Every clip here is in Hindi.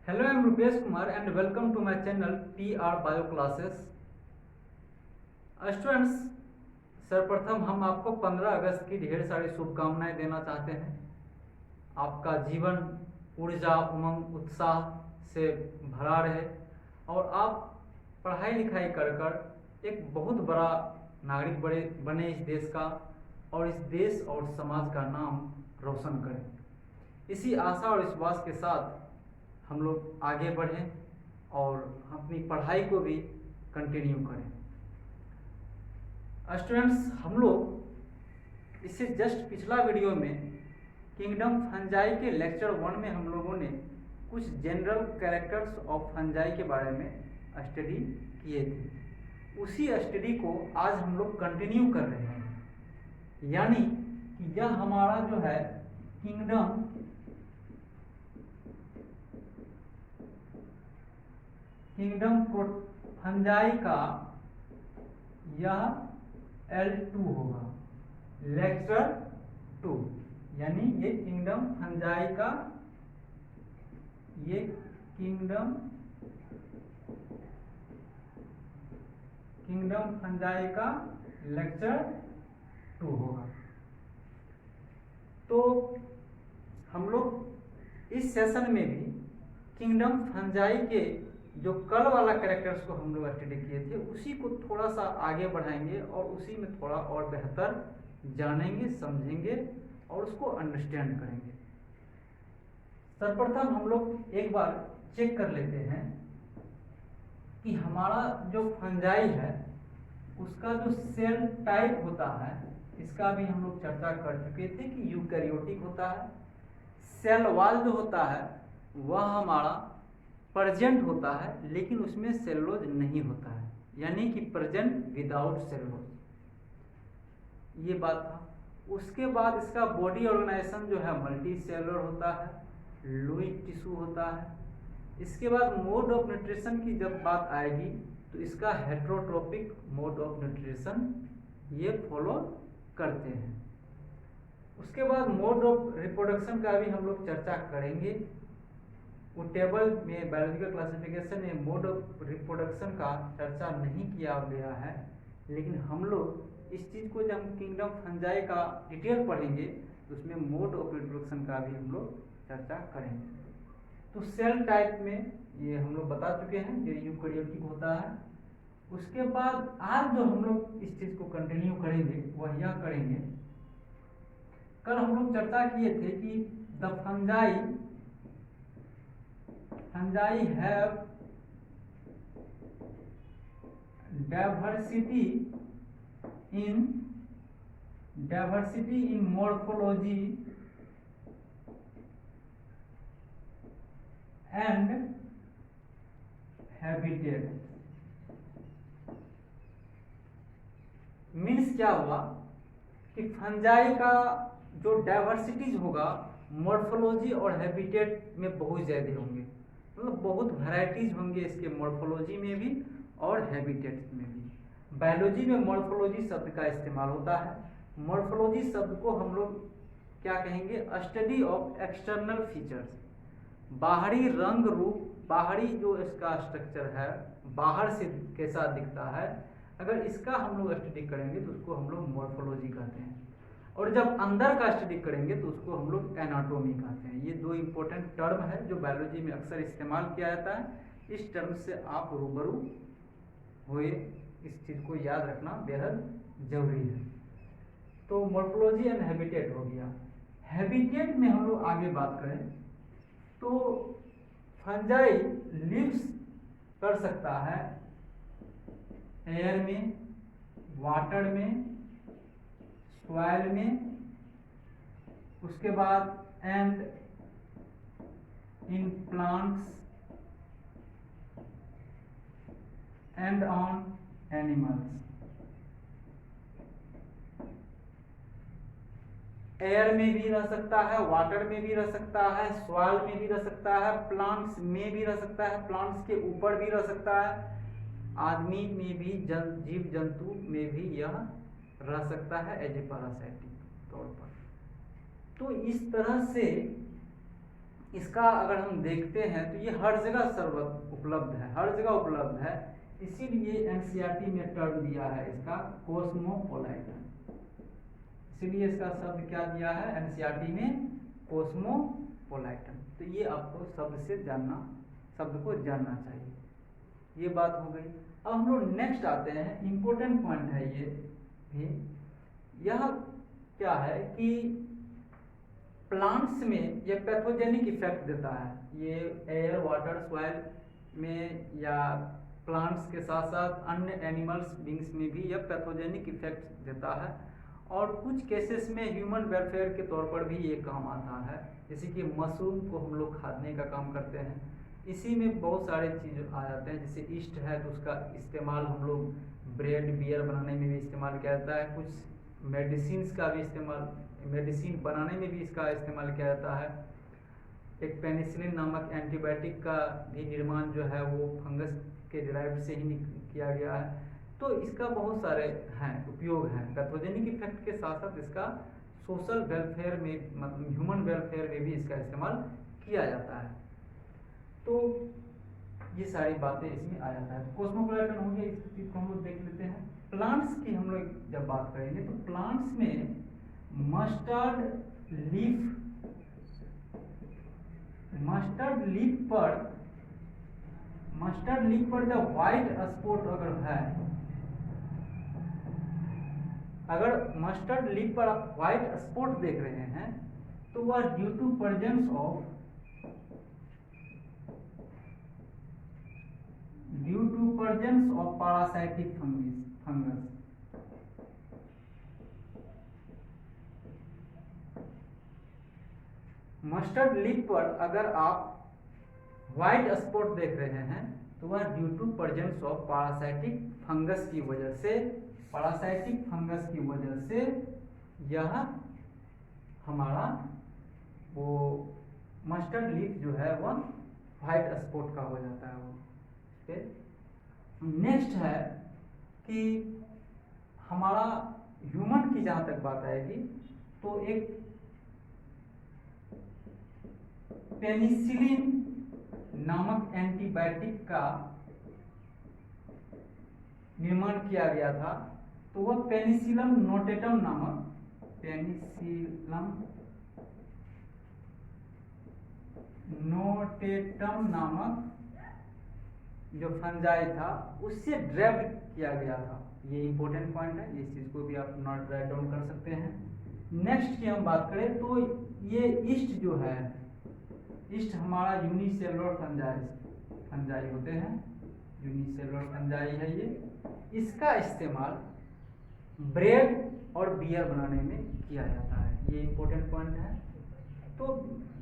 Hello, I am Rupesh Kumar and welcome to my channel TR Bio Classes. Students, सर्वप्रथम हम आपको 15 अगस्त की ढेर सारी शुभकामनाएं देना चाहते हैं। आपका जीवन ऊर्जा, उमंग, उत्साह से भरा रहे और आप पढ़ाई लिखाई कर कर एक बहुत बड़ा नागरिक बने इस देश का और इस देश और समाज का नाम रोशन करें। इसी आशा और विश्वास के साथ हम लोग आगे बढ़ें और अपनी पढ़ाई को भी कंटिन्यू करें। स्टूडेंट्स, हम लोग इससे जस्ट पिछला वीडियो में किंगडम फंजाई के लेक्चर 1 में हम लोगों ने कुछ जनरल कैरेक्टर्स ऑफ फंजाई के बारे में स्टडी किए थे। उसी स्टडी को आज हम लोग कंटिन्यू कर रहे हैं, यानी कि यह हमारा जो है किंगडम फंजाई का यह L2 होगा, लेक्चर 2, यानी ये किंगडम फंजाई का किंगडम फंजाई का लेक्चर 2 होगा। तो हम लोग इस सेशन में भी किंगडम फंजाई के जो कल वाला कैरेक्टर्स को हम लोग स्टडी किए थे उसी को थोड़ा सा आगे बढ़ाएंगे और उसी में थोड़ा और बेहतर जानेंगे, समझेंगे और उसको अंडरस्टैंड करेंगे। सर्वप्रथम हम लोग एक बार चेक कर लेते हैं कि हमारा जो फंजाई है उसका जो सेल टाइप होता है, इसका भी हम लोग चर्चा कर चुके थे कि यूकैरियोटिक होता है। सेल वॉल जो होता है वह हमारा प्रेजेंट होता है, लेकिन उसमें सेलुलोज नहीं होता है, यानी कि प्रेजेंट विदाउट सेलुलोज, ये बात था। उसके बाद इसका बॉडी ऑर्गेनाइजेशन जो है मल्टी सेलुलर होता है, फ्लूइड टिश्यू होता है। इसके बाद मोड ऑफ न्यूट्रिशन की जब बात आएगी तो इसका हेट्रोट्रोपिक मोड ऑफ न्यूट्रिशन ये फॉलो करते हैं। उसके बाद मोड ऑफ रिप्रोडक्शन का भी हम लोग चर्चा करेंगे। वो टेबल में बायोलॉजिकल क्लासिफिकेशन में मोड ऑफ रिप्रोडक्शन का चर्चा नहीं किया गया है, लेकिन हम लोग इस चीज़ को जब किंगडम फंजाई का डिटेल पढ़ेंगे तो उसमें मोड ऑफ रिप्रोडक्शन का भी हम लोग चर्चा करेंगे। तो सेल टाइप में ये हम लोग बता चुके हैं, ये यूकैरियोटिक होता है। उसके बाद आज जो हम लोग इस चीज़ को कंटिन्यू करेंगे वह यह करेंगे, कल हम लोग चर्चा किए थे कि the fungi have diversity in morphology and habitat. Means क्या हुआ कि फंजाई का जो डाइवर्सिटीज होगा मॉर्फोलॉजी और हैबिटेट में बहुत ज़्यादा होंगे, मतलब बहुत वैरायटीज होंगे इसके मॉर्फोलॉजी में भी और हैबिटेट में भी। बायोलॉजी में मॉर्फोलॉजी शब्द का इस्तेमाल होता है। मॉर्फोलॉजी शब्द को हम लोग क्या कहेंगे? स्टडी ऑफ एक्सटर्नल फीचर्स, बाहरी रंग रूप, बाहरी जो इसका स्ट्रक्चर है बाहर से कैसा दिखता है, अगर इसका हम लोग स्टडी करेंगे तो उसको हम लोग मॉर्फोलॉजी कहते हैं। और जब अंदर का स्टडी करेंगे तो उसको हम लोग एनाटोमी कहते हैं। ये दो इम्पोर्टेंट टर्म है जो बायोलॉजी में अक्सर इस्तेमाल किया जाता है। इस टर्म से आप रूबरू हुए, इस चीज़ को याद रखना बेहद जरूरी है। तो मॉर्फोलॉजी एंड हैबिटेट हो गया। हैबिटेट में हम लोग आगे बात करें तो फंजाई लिव्स कर सकता है एयर में, वाटर में, सॉइल में, उसके बाद and in plants and on animals. Air में भी रह सकता है, वाटर में भी रह सकता है, सॉइल में भी रह सकता है, प्लांट्स में भी रह सकता है, प्लांट्स के ऊपर भी रह सकता है, आदमी में भी, जीव जंतु में भी यह रह सकता है एज ए पैरासाइटिक तौर पर। तो इस तरह से इसका अगर हम देखते हैं तो ये हर जगह सर्वत्र उपलब्ध है, हर जगह उपलब्ध है। इसीलिए एनसीईआरटी में टर्म दिया है इसका कॉस्मोपोलाइटन। इसीलिए इसका शब्द क्या दिया है एनसीईआरटी में, कॉस्मोपोलाइटन। तो ये आपको शब्द को जानना चाहिए। ये बात हो गई। अब हम लोग नेक्स्ट आते हैं, इंपॉर्टेंट पॉइंट है ये भी। यह क्या है कि प्लांट्स में ये पैथोजेनिक इफेक्ट देता है। ये एयर, वाटर, सॉइल में या प्लांट्स के साथ साथ अन्य एनिमल्स बींग्स में भी यह पैथोजेनिक इफेक्ट देता है। और कुछ केसेस में ह्यूमन वेलफेयर के तौर पर भी ये काम आता है। जैसे कि मशरूम को हम लोग खाने का काम करते हैं, इसी में बहुत सारे चीज़ आ जाते हैं। जैसे ईस्ट है तो उसका इस्तेमाल हम लोग ब्रेड, बियर बनाने में भी इस्तेमाल किया जाता है। कुछ मेडिसिन का भी इस्तेमाल, मेडिसिन बनाने में भी इसका इस्तेमाल किया जाता है। एक पेनिसिलिन नामक एंटीबायोटिक का भी निर्माण जो है वो फंगस के डिराइव्ड से ही किया गया है। तो इसका बहुत सारे हैं उपयोग हैं। पैथोजेनिक इफेक्ट के साथ साथ इसका सोशल वेलफेयर में, मतलब ह्यूमन वेलफेयर में भी इसका इस्तेमाल किया जाता है। तो ये सारी बातें इसमें आ जाता है। कॉस्मोपोलाइटन हो गया, इस चीज को हम लोग देख लेते हैं। प्लांट्स की हम लोग जब बात करेंगे तो प्लांट्स में मस्टर्ड लीफ पर जब व्हाइट स्पॉट अगर मस्टर्ड लीफ पर आप व्हाइट स्पॉट देख रहे हैं तो वह due to presence of parasitic fungus. Mustard leaf पर अगर आप व्हाइट स्पॉट देख रहे हैं तो वह due to presence of parasitic fungus की वजह से यह हमारा वो मस्टर्ड लीफ जो है वह व्हाइट स्पॉट का हो जाता है वो। नेक्स्ट है कि हमारा ह्यूमन की जहां तक बात आएगी तो एक पेनिसिलिन नामक एंटीबायोटिक का निर्माण किया गया था। तो वह पेनिसिलम नोटेटम नामक जो फंजाई था उससे ड्राइव किया गया था। ये इंपॉर्टेंट पॉइंट है, इस चीज को भी आप नोट राइट डाउन कर सकते हैं। नेक्स्ट की हम बात करें तो ये ईस्ट जो है, ईस्ट हमारा यूनिसेलुलर फंजाई होते हैं, यूनिसेलुलर फंजाई है ये। इसका इस्तेमाल ब्रेड और बियर बनाने में किया जाता है। ये इंपॉर्टेंट पॉइंट है। तो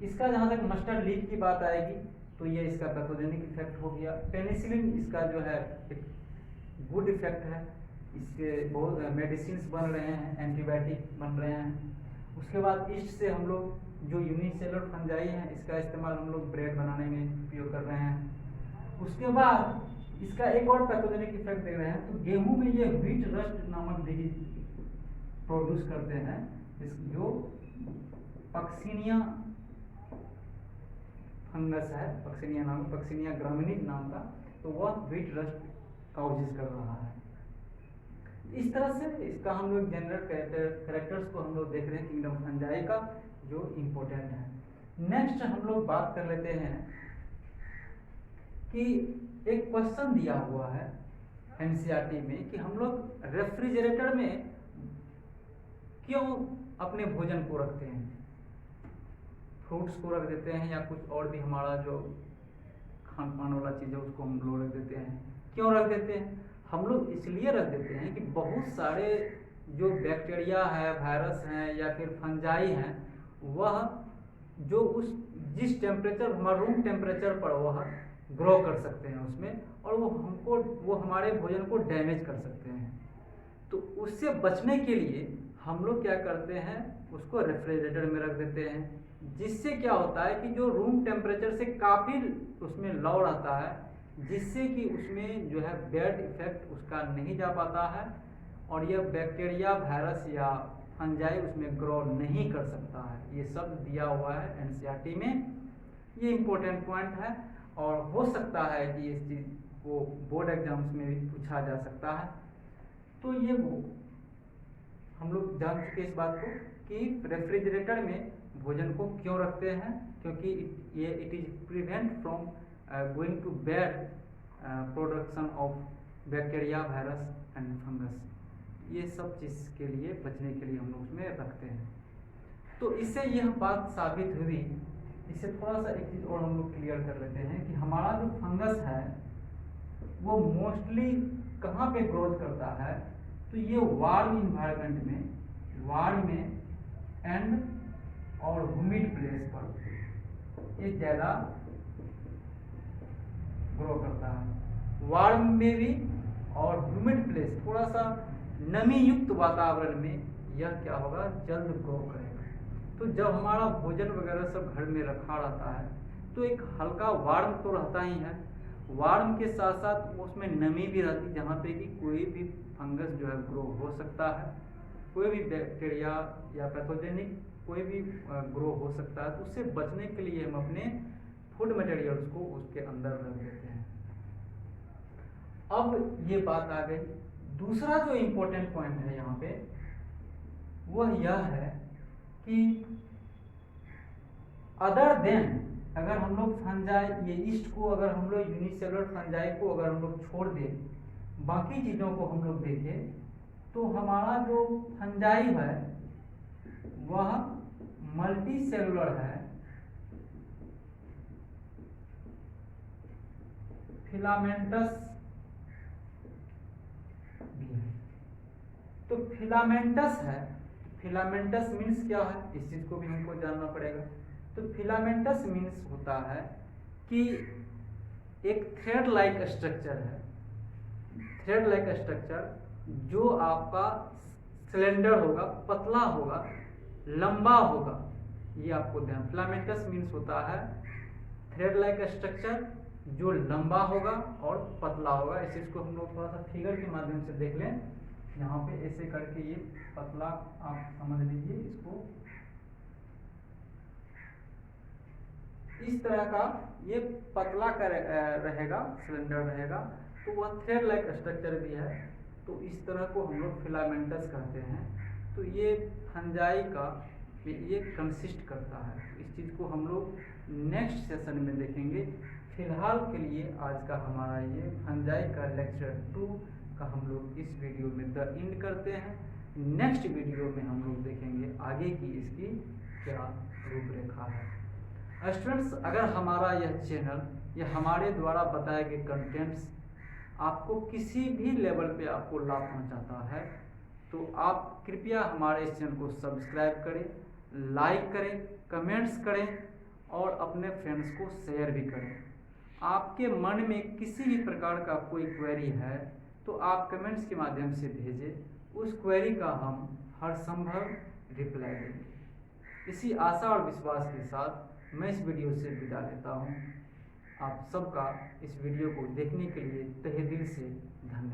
इसका जहां तक मस्टर्ड लीफ की बात आएगी तो ये इसका पैथोजेनिक इफेक्ट हो गया। पेनिसिलिन इसका जो है एक गुड इफेक्ट है, इससे बहुत मेडिसिन बन रहे हैं, एंटीबायोटिक बन रहे हैं। उसके बाद ईस्ट से हम लोग जो यूनिसेलुलर फंजाई है इसका इस्तेमाल हम लोग ब्रेड बनाने में उपयोग कर रहे हैं। उसके बाद इसका एक और पैथोजेनिक इफेक्ट देख रहे हैं तो गेहूं में ये व्हीट रस्ट नामक डिजीज प्रोड्यूस करते हैं, जो पक्सिनिया फंगस है, पक्सिनिया ग्रामिनीज नाम का। तो वह व्हीट रस्ट काउजेस कर रहा है। इस तरह से इसका हम लोग जनरल कैरेक्टर्स को हम लोग देख रहे हैं किंगडम फंजाई का, जो इम्पोर्टेंट है। नेक्स्ट हम लोग बात कर लेते हैं कि एक क्वेश्चन दिया हुआ है एनसीईआरटी में कि हम लोग रेफ्रिजरेटर में क्यों अपने भोजन को रखते हैं, फ्रूट्स को रख देते हैं या कुछ और भी हमारा जो खान पान वाला चीज़ है उसको हम लोग रख देते हैं। क्यों रख देते हैं? हम लोग इसलिए रख देते हैं कि बहुत सारे जो बैक्टीरिया है, वायरस हैं या फिर फंजाई हैं, वह जो जिस टेम्परेचर, हमारे रूम टेम्परेचर पर वह ग्रो कर सकते हैं उसमें, और वो हमारे भोजन को डैमेज कर सकते हैं। तो उससे बचने के लिए हम लोग क्या करते हैं, उसको रेफ्रिजरेटर में रख देते हैं, जिससे क्या होता है कि जो रूम टेम्परेचर से काफ़ी उसमें लौ रहता है, जिससे कि उसमें जो है बैड इफेक्ट उसका नहीं जा पाता है और यह बैक्टीरिया, वायरस या फंजाई उसमें ग्रो नहीं कर सकता है। ये सब दिया हुआ है एनसीईआरटी में। ये इम्पोर्टेंट पॉइंट है और हो सकता है कि इस चीज़ को बोर्ड एग्जाम्स में भी पूछा जा सकता है। तो ये वो हम लोग जान चुके इस बात को कि रेफ्रिजरेटर में भोजन को क्यों रखते हैं, क्योंकि it is prevent from going to bad production of bacteria, virus and fungus. ये सब चीज़ के लिए बचने के लिए हम लोग उसमें रखते हैं। तो इससे यह बात साबित हुई, इससे थोड़ा सा एक चीज़ और हम लोग क्लियर कर लेते हैं कि हमारा जो फंगस है वो मोस्टली कहाँ पे ग्रोथ करता है, तो ये वार्म इन्वायरमेंट में, वार्म में एंड और ह्यूमिड प्लेस पर ये ज़्यादा ग्रो करता है। वार्म में भी और ह्यूमिड प्लेस, थोड़ा सा नमी युक्त वातावरण में यह क्या होगा, जल्द ग्रो करेगा। तो जब हमारा भोजन वगैरह सब घर में रखा रहता है तो एक हल्का वार्म तो रहता ही है, वार्म के साथ साथ उसमें नमी भी रहती है, जहाँ पे कि कोई भी फंगस जो है ग्रो हो सकता है, कोई भी बैक्टीरिया या पैथोजेनिक कोई भी ग्रो हो सकता है। तो उससे बचने के लिए हम अपने फूड मटेरियल्स को उसके अंदर रख देते हैं। अब ये बात आ गई, दूसरा जो इम्पोर्टेंट पॉइंट है यहाँ पे वह यह है कि अदर देन, अगर हम लोग फंजाई, ये ईस्ट को अगर हम लोग यूनिसेलुलर फंजाई को अगर हम लोग छोड़ दें, बाकी चीज़ों को हम लोग देखें, तो हमारा जो फंजाई है वह मल्टी सेलुलर है, फिलामेंटस भी है। तो फिलामेंटस है, फिलामेंटस मीन्स क्या है, इस चीज़ को भी हमको जानना पड़ेगा। तो फिलामेंटस मीन्स होता है कि एक थ्रेड लाइक स्ट्रक्चर है, थ्रेड लाइक स्ट्रक्चर जो आपका सिलेंडर होगा, पतला होगा, लंबा होगा, ये आपको ध्यान। फिलामेंटस मीन्स होता है थ्रेड लाइक स्ट्रक्चर जो लंबा होगा और पतला होगा। इस चीज़ को हम लोग थोड़ा सा फिगर के माध्यम से देख लें, यहाँ पे ऐसे करके ये पतला आप समझ लीजिए इसको, इस तरह का ये पतला का रहेगा, सिलेंडर रहेगा, तो वह थ्रेड लाइक स्ट्रक्चर भी है। तो इस तरह को हम लोग फिलामेंटस कहते हैं। तो ये फंजाई का ये कंसिस्ट करता है। इस चीज़ को हम लोग नेक्स्ट सेशन में देखेंगे। फिलहाल के लिए आज का हमारा ये फंजाई का लेक्चर 2 का हम लोग इस वीडियो में द एंड करते हैं। नेक्स्ट वीडियो में हम लोग देखेंगे आगे की इसकी क्या रूपरेखा है। स्टूडेंट्स, अगर हमारा यह चैनल या हमारे द्वारा बताए गए कंटेंट्स आपको किसी भी लेवल पे आपको लाभ पहुंचाता है तो आप कृपया हमारे इस चैनल को सब्सक्राइब करें, लाइक करें, कमेंट्स करें और अपने फ्रेंड्स को शेयर भी करें। आपके मन में किसी भी प्रकार का कोई क्वेरी है तो आप कमेंट्स के माध्यम से भेजें, उस क्वेरी का हम हर संभव रिप्लाई देंगे। इसी आशा और विश्वास के साथ मैं इस वीडियो से विदा लेता हूँ। आप सबका इस वीडियो को देखने के लिए तहे दिल से धन्यवाद।